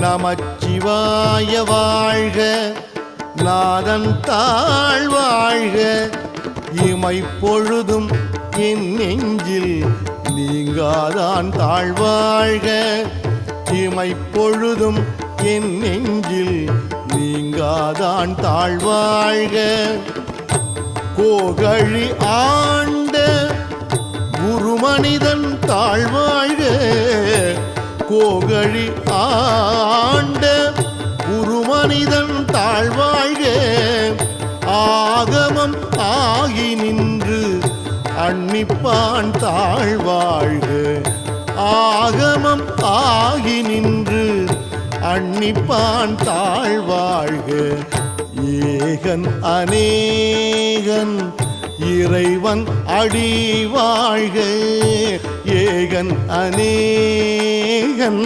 நமச்சிவாய வாழ்க, நாதன் தாழ் வாழ்க, இமைப்பொழுதும் என் நெஞ்சில் நீங்காதான் தாழ்வாழ்க, இமைப்பொழுதும் என் நெஞ்சில் நீங்காதான் தாழ்வாழ்க. கோகழி ஆண்ட குருமனிதன் தாழ்வாழ்க, கோகழி ஆண்ட குருமனிதன் தாழ்வாழ்க, ஆகமம் ஆகி நின்று அன்னிப்பான் தாழ்வாழ்க, ஆகமம் ஆகி நின்று அன்னிப்பான் தாழ்வாழ்க. ஏகன் அநேகன் இறைவன் அடி வாழ்க, ஏகன் அநேகன்